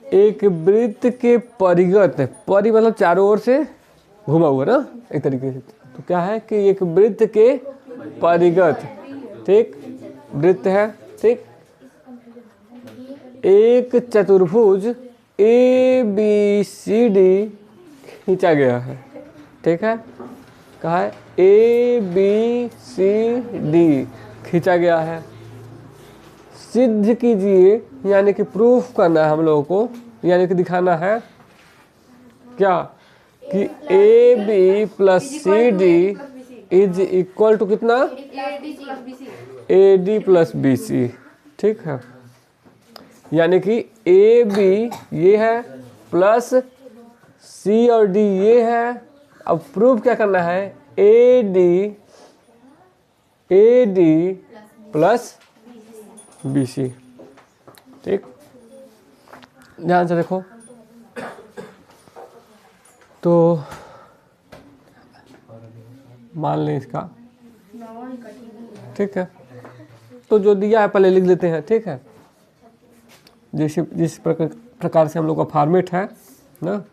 एक वृत्त के परिगत, परि मतलब चारों ओर से घुमा हुआ ना एक तरीके से, तो क्या है कि एक वृत्त के परिगत, ठीक, वृत्त है, ठीक, एक चतुर्भुज ए बी सी डी खींचा गया है, ठीक है, कहा है ए बी सी डी खींचा गया है। सिद्ध कीजिए, यानी कि प्रूफ करना है हम लोगों को, यानी कि दिखाना है क्या कि A B plus C D is equal to कितना, A D plus B C, ठीक है, यानी कि ए बी ये है प्लस सी और डी ये है। अब प्रूफ क्या करना है, A D plus B C, ठीक, ध्यान से देखो। तो मान लें इसका, ठीक है, तो जो दिया है पहले लिख लेते हैं, ठीक है, जिस प्रकार से हम लोग का फॉर्मेट है ना,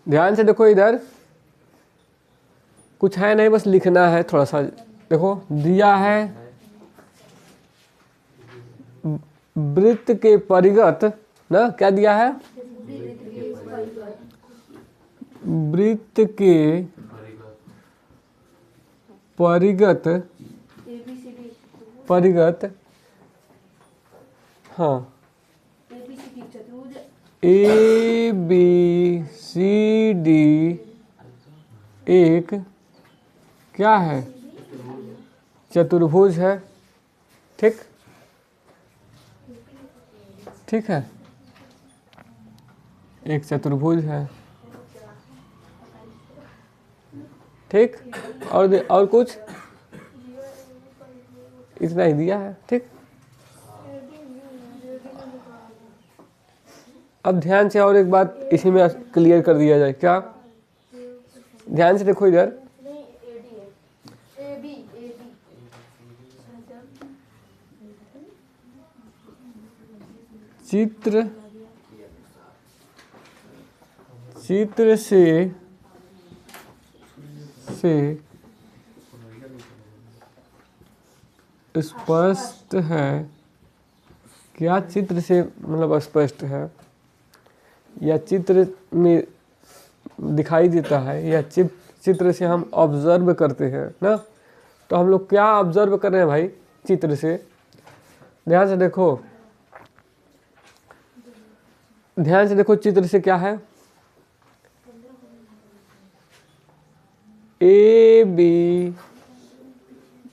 ध्यान से देखो, इधर कुछ है नहीं, बस लिखना है थोड़ा सा। देखो दिया है वृत्त के परिगत ना, क्या दिया है, वृत्त के परिगत, हाँ, ए बी सी डी एक क्या है, चतुर्भुज है, ठीक, ठीक है, एक चतुर्भुज है, ठीक, और कुछ इतना ही दिया है, ठीक। अब ध्यान से और एक बात इसी में क्लियर कर दिया जाए, क्या, ध्यान से देखो इधर, चित्र से स्पष्ट है, क्या चित्र से मतलब स्पष्ट है, या चित्र में दिखाई देता है, या चित्र से हम ऑब्जर्व करते हैं ना, तो हम लोग क्या ऑब्जर्व कर रहे हैं भाई, चित्र से। ध्यान से देखो, ध्यान से देखो, चित्र से क्या है, A B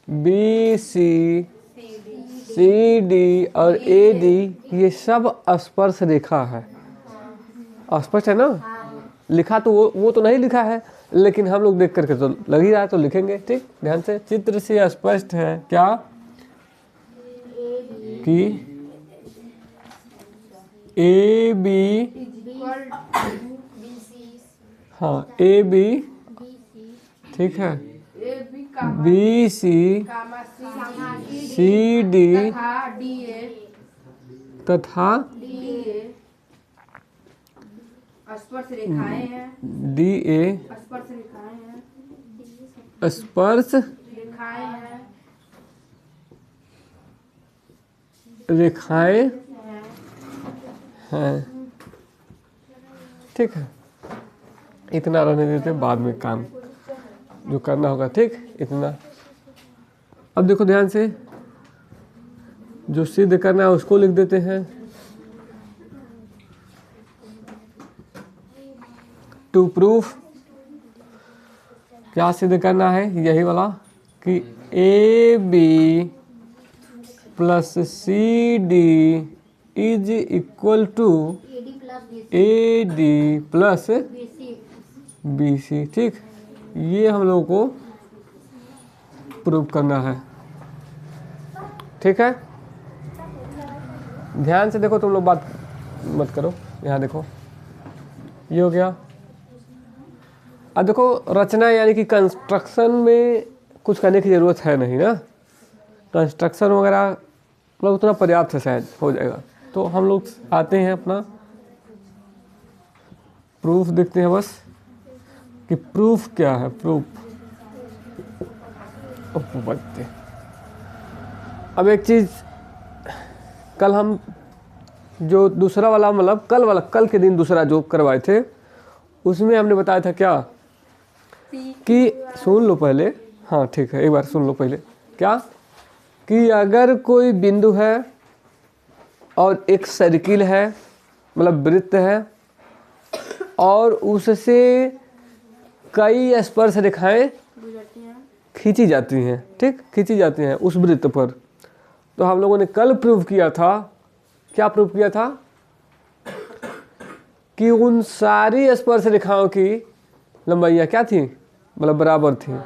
B C C D और ए डी ये सब स्पर्श रेखा है, स्पष्ट है ना, लिखा तो वो तो नहीं लिखा है, लेकिन हम लोग देख करके तो लग ही रहा है, तो लिखेंगे, ठीक, ध्यान से, चित्र से स्पष्ट है क्या कि ए बी, हाँ, ए बी, ठीक है, बी सी सी डी तथा स्पर्श रेखाएं हैं, डी ए स्पर्श रेखाएं हैं, स्पर्श रेखाएं हैं, ठीक है, इतना रहने देते, बाद में काम जो करना होगा, ठीक, इतना। अब देखो ध्यान से, जो सिद्ध करना है उसको लिख देते हैं, टू प्रूफ, क्या सिद्ध करना है, यही वाला कि A B plus C D is equal to A D plus B C, ठीक, ये हम लोगों को प्रूव करना है, ठीक है। ध्यान से देखो, तुम लोग बात मत करो, यहाँ देखो, ये हो गया। अब देखो रचना यानी कि कंस्ट्रक्शन में कुछ करने की ज़रूरत है नहीं ना, कंस्ट्रक्शन वगैरह मतलब उतना पर्याप्त है, शायद हो जाएगा। तो हम लोग आते हैं अपना प्रूफ देखते हैं बस कि प्रूफ क्या है। प्रूफ बचते। अब एक चीज़, कल हम जो दूसरा वाला मतलब कल के दिन दूसरा जो करवाए थे उसमें हमने बताया था क्या कि सुन लो पहले, हाँ ठीक है एक बार सुन लो पहले, क्या कि अगर कोई बिंदु है और एक सर्किल है मतलब वृत्त है और उससे कई स्पर्श रेखाएं खींची जाती हैं, ठीक, खींची जाती हैं उस वृत्त पर। तो हम लोगों ने कल प्रूव किया था, क्या प्रूव किया था कि उन सारी स्पर्श रेखाओं की लंबाइयाँ क्या थी, मतलब बराबर थी।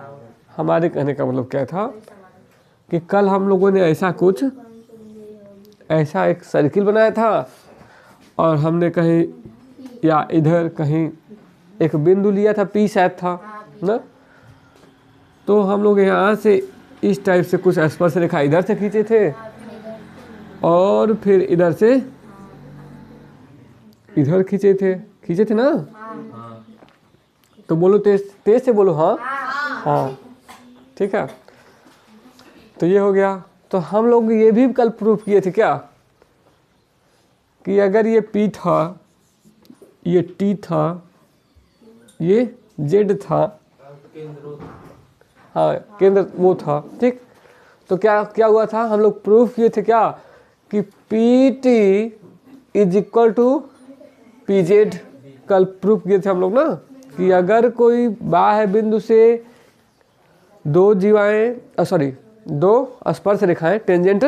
हमारे कहने का मतलब क्या था कि कल हम लोगों ने ऐसा एक सर्किल बनाया था और हमने कहीं या इधर कहीं एक बिंदु लिया था, पी शायद था ना। तो हम लोग यहाँ से इस टाइप से कुछ स्पर्श रेखा इधर से खींचे थे और फिर इधर से इधर खींचे थे ना। तो बोलो तेज से बोलो, हाँ हाँ ठीक है। तो ये हो गया। तो हम लोग ये भी कल प्रूफ किए थे क्या कि अगर ये P था, ये T था, ये Z था, हाँ केंद्र वो था, ठीक। तो क्या हुआ था, हम लोग प्रूफ किए थे क्या कि PT is equal to PZ। कल प्रूफ किए थे हम लोग ना कि अगर कोई बाह्य बिंदु से दो स्पर्श रेखाएं टेंजेंट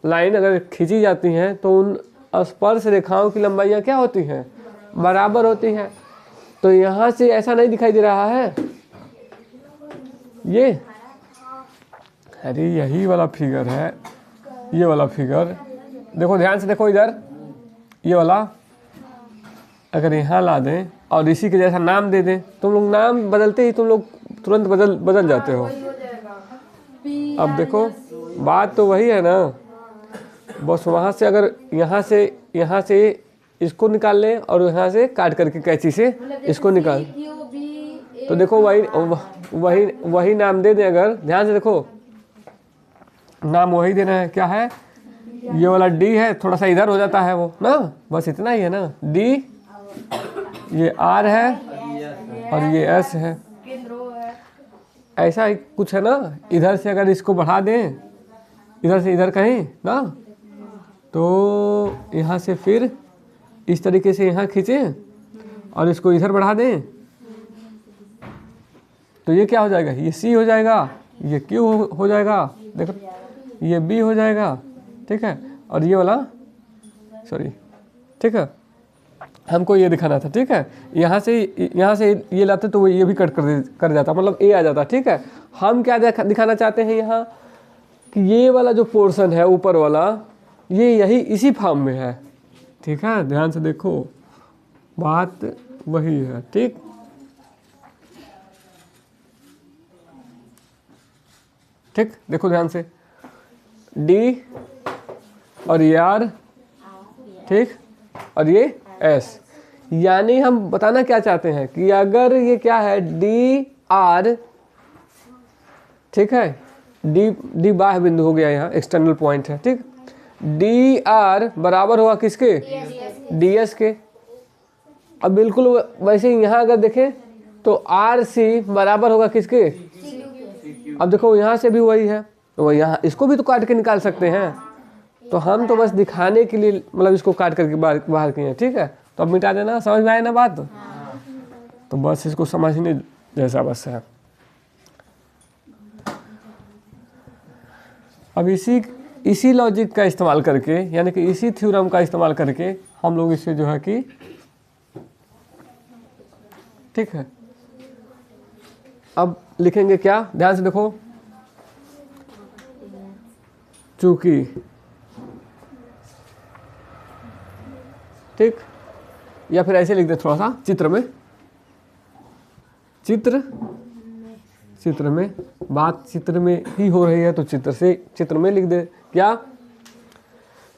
लाइन अगर खींची जाती हैं तो उन स्पर्श रेखाओं की लंबाइयाँ क्या होती हैं, बराबर होती हैं। तो यहाँ से ऐसा नहीं दिखाई दे रहा है ये, अरे यही वाला फिगर है, ये वाला फिगर देखो, ध्यान से देखो इधर, ये वाला अगर यहाँ ला दें और इसी के जैसा नाम दे दें, तुम लोग नाम बदलते ही तुम लोग तुरंत बदल जाते हो। अब देखो बात तो वही है ना, बस वहाँ से अगर यहाँ से इसको निकाल लें और यहाँ से काट करके कैंची से इसको निकाल, तो देखो वही नाम दे दें। अगर ध्यान से देखो नाम वही देना है, क्या है, ये वाला D है, थोड़ा सा इधर हो जाता है वो ना, बस इतना ही है ना, D, ये R है और ये S है, ऐसा ही कुछ है ना। इधर से अगर इसको बढ़ा दें, इधर से इधर कहीं ना, तो यहाँ से फिर इस तरीके से यहाँ खींचें और इसको इधर बढ़ा दें, तो ये क्या हो जाएगा, ये C हो जाएगा, ये Q हो जाएगा, देखो ये B हो जाएगा, ठीक है। और ये वाला सॉरी, ठीक है, हमको ये दिखाना था, ठीक है। यहाँ से ये लाते तो वो ये भी कट कर जाता, मतलब A आ जाता, ठीक है। हम क्या दिखाना चाहते हैं यहाँ कि ये वाला जो पोर्शन है ऊपर वाला, ये यही इसी फॉर्म में है, ठीक है। ध्यान से देखो बात वही है, ठीक। ठीक, देखो ध्यान से, D और ये R, ठीक, और ये S। यानी हम बताना क्या चाहते हैं कि अगर ये क्या है DR, ठीक है, D बाह्य बिंदु हो गया, यहाँ एक्सटर्नल पॉइंट है, ठीक। DR बराबर होगा किसके, DS के। अब बिल्कुल वैसे ही यहाँ अगर देखें तो RC बराबर होगा किसके, अब देखो यहाँ से भी वही है, तो यहाँ इसको भी तो काट के निकाल सकते हैं। तो हम तो बस दिखाने के लिए मतलब इसको काट करके बाहर किए हैं, ठीक है। तो अब मिटा देना, समझ में आए ना बात। तो बस इसको समझने जैसा बस है। अब इसी लॉजिक का इस्तेमाल करके, यानी कि इसी थ्योरम का इस्तेमाल करके हम लोग इसे जो है कि, ठीक है, अब लिखेंगे क्या, ध्यान से देखो, चूंकि, ठीक, या फिर ऐसे लिख दे थोड़ा सा चित्र चित्र में, बात चित्र में ही हो रही है तो चित्र में लिख दे। क्या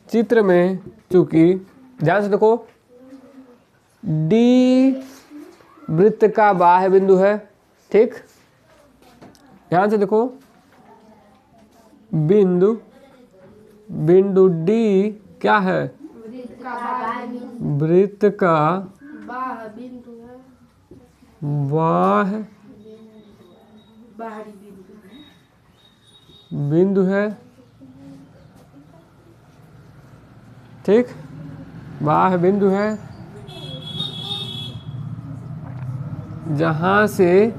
चित्र में, चूंकि ध्यान से देखो डी वृत्त का बाह्य बिंदु है, ठीक। ध्यान से देखो बिंदु डी क्या है, वृत्त का बाह्य बिंदु है, बाह्य बाहरी बिंदु है, ठीक, बाह्य बिंदु है, जहाँ से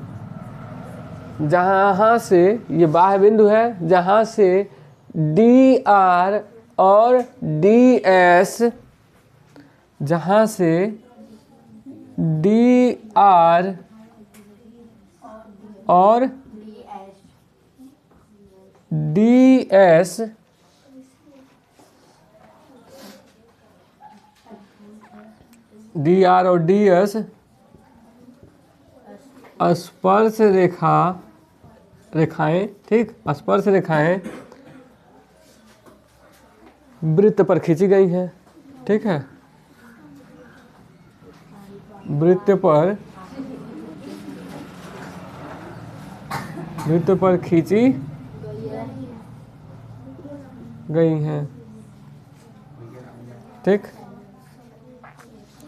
ये बाह्य बिंदु है, जहाँ से डी आर और डी एस, जहाँ से डी आर और डी एस स्पर्श रेखाएं, ठीक, स्पर्श रेखाएं वृत्त पर खींची गई हैं, ठीक है, वृत्त पर खींची गई हैं, ठीक,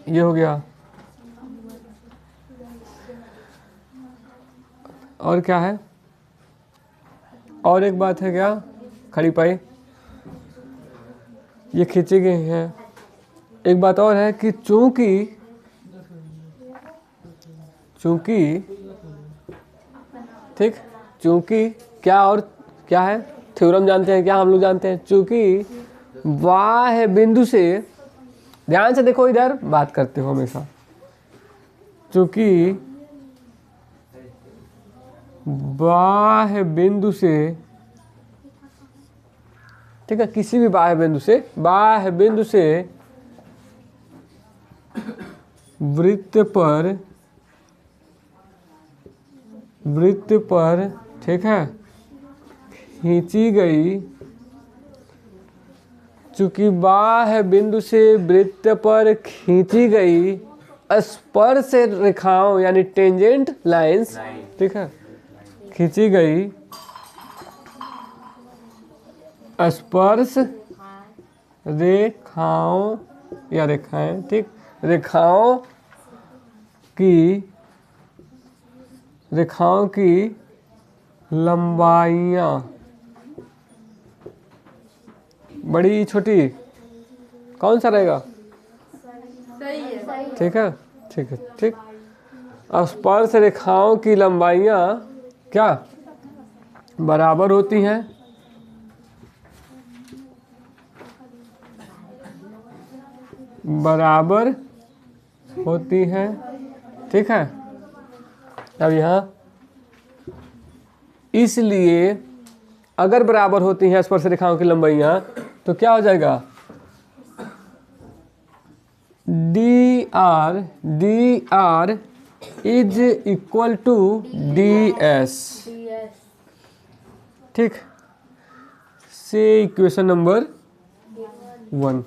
ये हो गया। और क्या है, और एक बात है क्या, खड़ी पाई ये खींची गई हैं। एक बात और है कि चूंकि ठीक, चूंकि क्या और क्या है, थ्योरम जानते हैं क्या, हम लोग जानते हैं, चूंकि बाह्य बिंदु से, ध्यान से देखो इधर बात करते हो हमेशा, चूंकि बाह्य बिंदु से, ठीक है, किसी भी बाह्य बिंदु से वृत्त पर ठीक है खींची गई, चूंकि बाह्य बिंदु से वृत्त पर खींची गई स्पर्श रेखाओं यानी टेंजेंट लाइंस, ठीक है, खींची गई स्पर्श रेखाओं या रेखाएं, ठीक, रेखाओं की लंबाइयाँ बड़ी छोटी कौन सा रहेगा, सही है, ठीक है, ठीक है, ठीक, स्पर्श रेखाओं की लंबाइयाँ क्या बराबर होती हैं, ठीक है। अब यहाँ इसलिए अगर बराबर होती हैं स्पर्श रेखाओं की लंबाइयाँ तो क्या हो जाएगा, D R is equal to D S, ठीक, से इक्वेशन नंबर 1,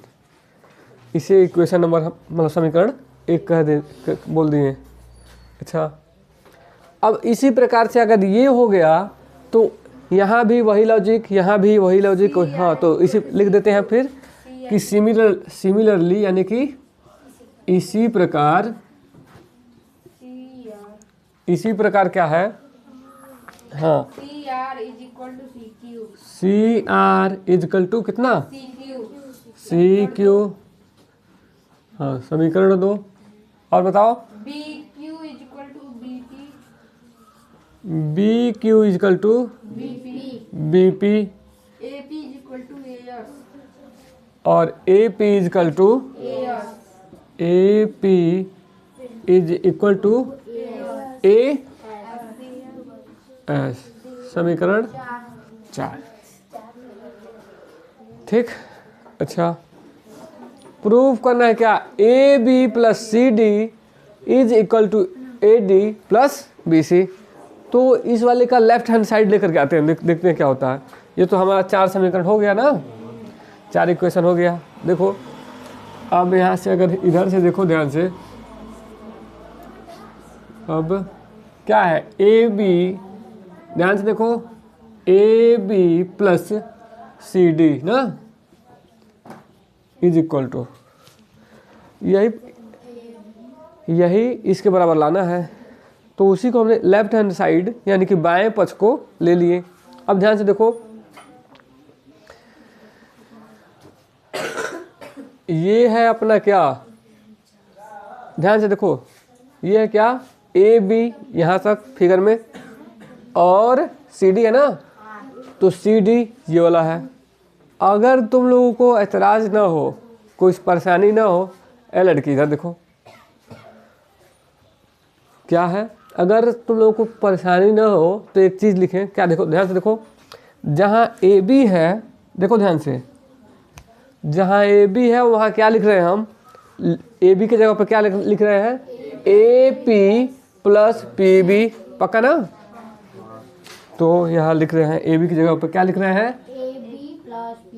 इसे इक्वेशन नंबर मतलब समीकरण 1 बोल दिए। अच्छा, अब इसी प्रकार से अगर ये हो गया तो यहाँ भी वही लॉजिक, यहाँ भी वही लॉजिक, हाँ, तो इसी लिख देते हैं फिर कि सिमिलरली यानी कि इसी प्रकार क्या है, हाँ, CR इज इक्वल टू कितना, CQ, हाँ, समीकरण 2, और बताओ BQ is equal to BP, और AP is equal to AS, समीकरण 4, ठीक। अच्छा, प्रूफ करना है क्या, AB plus CD is equal to AD plus BC, तो तो इस वाले का लेफ्ट हैंड साइड लेकर के आते हैं, देखते हैं क्या होता है। ये तो हमारा 4 समीकरण हो गया ना, 4 इक्वेशन हो गया। देखो अब यहाँ से अगर इधर से देखो ध्यान से, अब क्या है ए बी, ध्यान से देखो A B plus C D ना इज इक्वल टू, यही इसके बराबर लाना है। तो उसी को हमने लेफ्ट हैंड साइड यानी कि बाएं पक्ष को ले लिए। अब ध्यान से देखो ये है अपना क्या, ध्यान से देखो ये है क्या ए बी यहाँ तक फिगर में, और सी डी है ना, तो सी डी ये वाला है। अगर तुम लोगों को एतराज़ ना हो, कोई परेशानी ना हो, ए लड़की इधर देखो क्या है, अगर तुम लोगों को परेशानी ना हो तो एक चीज़ लिखें क्या, देखो ध्यान से देखो, जहाँ ए बी है, देखो ध्यान से, जहाँ ए बी है वहाँ क्या लिख रहे हैं हम, ए बी की जगह पर क्या लिख रहे हैं, A P plus P B, पक्का ना। तो यहाँ लिख रहे हैं ए बी की जगह पर क्या लिख रहे हैं,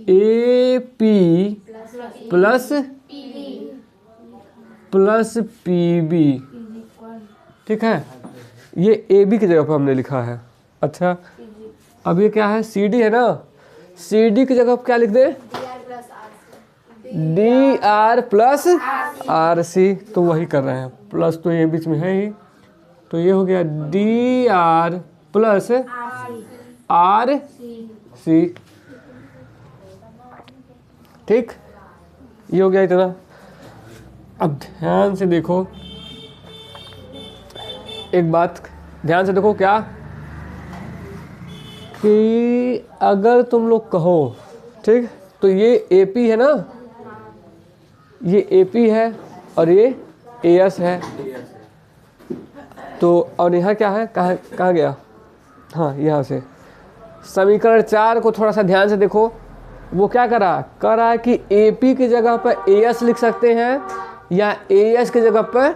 A P plus P B, ठीक है। ये ए बी की जगह पर हमने लिखा है। अच्छा अब ये क्या है, सी डी है ना, सी डी की जगह पर क्या लिख दें, D R plus R C, तो वही कर रहे हैं, प्लस तो ये बीच में है ही, तो ये हो गया D R plus R C, ठीक, ये हो गया इतना। अब ध्यान से देखो एक बात, ध्यान से देखो क्या, कि अगर तुम लोग कहो, ठीक, तो ये AP है ना, ये AP है और ये AS है, तो और यहाँ क्या है, कहाँ गया, हाँ यहाँ से समीकरण 4 को थोड़ा सा ध्यान से देखो, वो क्या करा है कि AP की जगह पर AS लिख सकते हैं या AS की जगह पर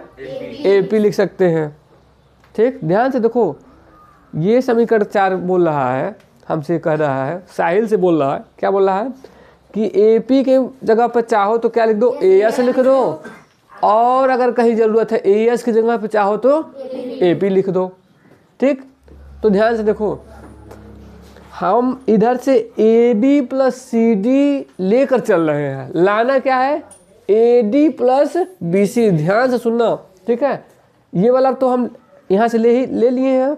AP लिख सकते हैं, ठीक। ध्यान से देखो ये समीकरण 4 बोल रहा है, हमसे कह रहा है, साहिल से बोल रहा है, क्या बोल रहा है कि AP के जगह पर चाहो तो क्या लिख दो, AS लिख दो, और अगर कहीं ज़रूरत है AS की जगह पर चाहो तो AP लिख दो, ठीक। तो ध्यान से देखो हम इधर से AB प्लस CD लेकर चल रहे हैं, लाना क्या है AD प्लस BC, ध्यान से सुनना, ठीक है। ये वाला तो हम यहाँ से ले लिए हैं,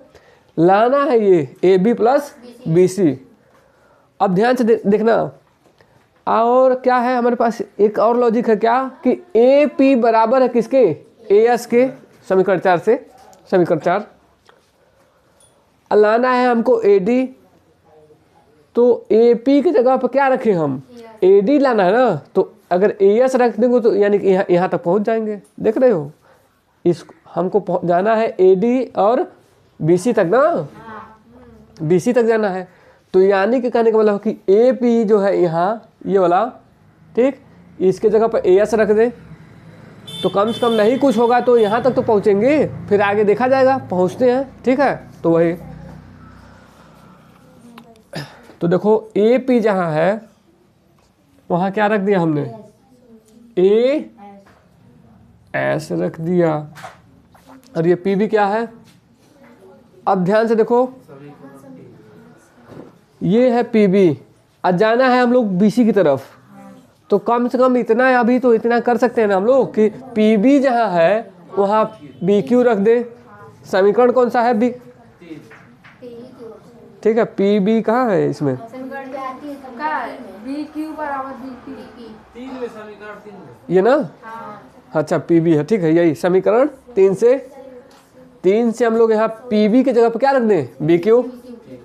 लाना है ये AB प्लस BC। अब ध्यान से देखना, और क्या है हमारे पास एक और लॉजिक है क्या, कि AP बराबर है किसके, AS के, समीकरण 4 से, समीकरण 4 लाना है हमको AD, तो AP की जगह पर क्या रखें हम, AD लाना है ना, तो अगर AS रख देंगे तो यानी कि यहाँ तक पहुँच जाएंगे, देख रहे हो, इस हमको जाना है AD और BC तक ना, BC तक जाना है, तो यानी कि कहने का मतलब कि AP जो है यहाँ ये वाला, ठीक, इसके जगह पर AS रख दे, तो कम से कम नहीं कुछ होगा तो यहाँ तक तो पहुँचेंगे, फिर आगे देखा जाएगा, पहुँचते हैं, ठीक है। तो वही, तो देखो AP जहाँ है वहाँ क्या रख दिया हमने, AS रख दिया, और ये PB क्या है। अब ध्यान से देखो ये है PB, आज जाना है हम लोग BC की तरफ, तो कम से कम इतना, अभी तो इतना कर सकते हैं ना हम लोग कि PB जहाँ है वहाँ BQ रख दे, समीकरण कौन सा है, B, ठीक है। PB कहाँ है इसमें, ये ना, अच्छा PB है, ठीक है, यही समीकरण 3 से हम लोग यहाँ PB की जगह पर क्या रख दें, BQ,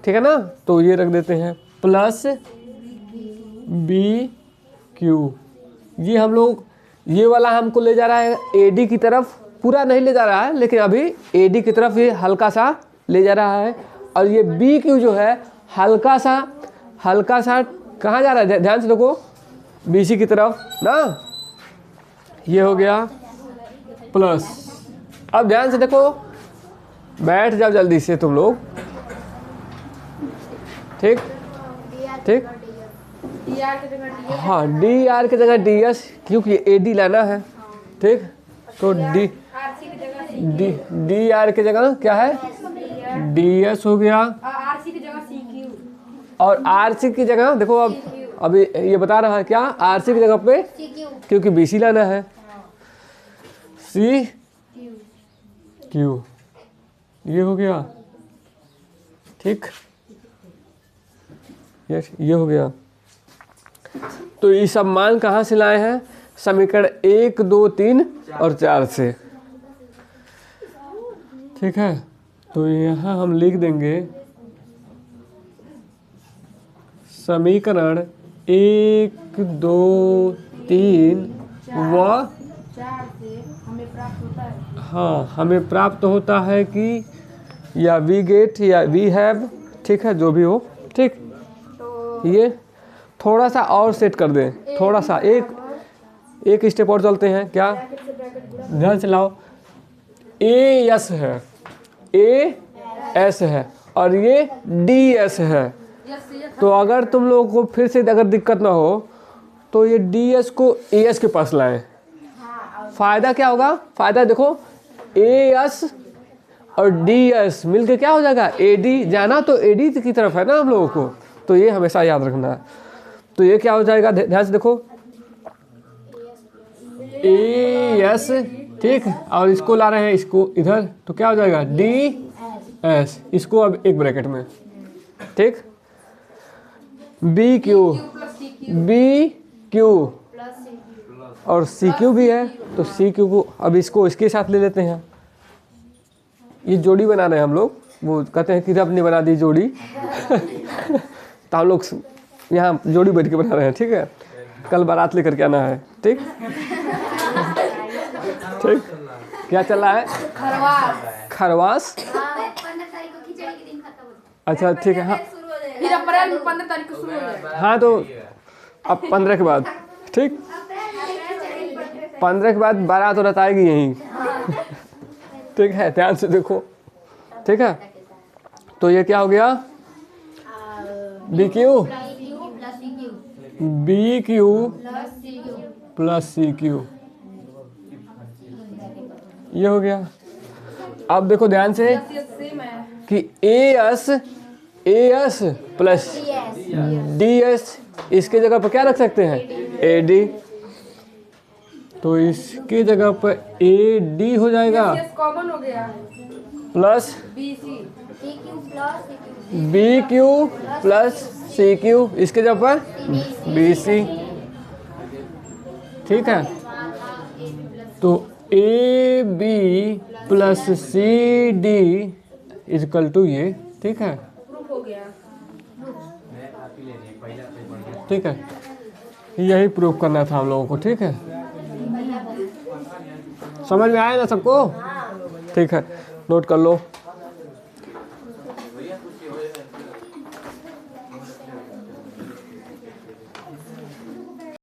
ठीक है ना, तो ये रख देते हैं प्लस BQ। ये हम लोग, ये वाला हमको ले जा रहा है AD की तरफ, पूरा नहीं ले जा रहा है लेकिन अभी AD की तरफ ये हल्का सा ले जा रहा है, और ये BQ जो है हल्का सा कहाँ जा रहा है, ध्यान से देखो BC की तरफ ना, ये हो गया प्लस। अब ध्यान से देखो, बैठ जाओ जल्दी से तुम लोग, ठीक ठीक, डी आर की जगह डी एस, हाँ डी आर की जगह डी एस, क्योंकि ए डी लाना है। ठीक, तो डी आर सी की जगह सी, डी आर की जगह क्या है, डी एस हो गया। आर सी की जगह सी क्यू, और आर सी की जगह देखो, अब अभी ये बता रहा है क्या, आर सी की जगह पे सी क्यू, क्योंकि बी सी लाना है, सी क्यू, क्यू, ये हो गया। ठीक, ये हो गया। तो ये सब मान कहाँ से लाए हैं, समीकरण 1, 2, 3 और 4 से। ठीक है, तो यहाँ हम लिख देंगे समीकरण 1, 2, 3 व 4 से हमें प्राप्त होता है, हाँ हमें प्राप्त होता है कि या वी गेट या वी हैव, ठीक है जो भी हो। ठीक, तो ये थोड़ा सा और सेट कर दें, थोड़ा सा एक स्टेप और चलते हैं। क्या, ब्रैकेट से ब्रैकेट गुणा, ध्यान से लाओ, ए एस है, ए एस है और ये डी एस है। यस यस, तो अगर तुम लोगों को फिर से अगर दिक्कत ना हो तो ये डी एस को ए एस के पास लाएं। फायदा क्या होगा, फायदा देखो, ए एस और डी एस मिलके क्या हो जाएगा, ए डी, जाना तो ए डी की तरफ है ना हम लोगों को, तो ये हमेशा याद रखना है। तो ये क्या हो जाएगा, ध्यान से देखो, ए एस, ठीक, और इसको ला रहे हैं इसको इधर, तो क्या हो जाएगा डी एस, इसको अब एक ब्रैकेट में। ठीक, B Q, plus C Q, B Q plus C Q, और सी क्यू भी है, तो सी क्यू को अब इसको इसके साथ ले लेते हैं। ये जोड़ी बना रहे हैं हम लोग, वो कहते हैं कि रब ने बना दी जोड़ी तो हम लोग यहाँ जोड़ी बैठ के बना रहे हैं। ठीक है, कल बारात लेकर के आना है। ठीक ठीक, क्या चल रहा है, खरवास, खरवास। 15 तारीख को खिचड़ी के दिन खत्म होता अच्छा ठीक है, हाँ शुरू हो जाएगा। फिर अप्रैल में 15 तारीख को शुरू हो जाएगा। हाँ, तो अब 15 के बाद, ठीक, 15 के बाद बारात और आएगी यहीं। ठीक है, ध्यान से देखो। ठीक है, तो ये क्या हो गया, B Q, B Q plus C Q, ये हो गया। अब देखो ध्यान से यस यस, सेम है, कि A S plus D S, इसके जगह पर क्या रख सकते हैं, ए डी, तो इसके जगह पर ए डी हो जाएगा यस कॉमन हो गया, plus B C, B Q plus C Q, इसके जगह पर बी सी। ठीक है, तो A B plus C D is equal to ये। ठीक है, प्रूफ हो गया। ठीक है, यही प्रूव करना था हम लोगों को। ठीक है, समझ में आया ना सबको, ठीक है, नोट कर लो।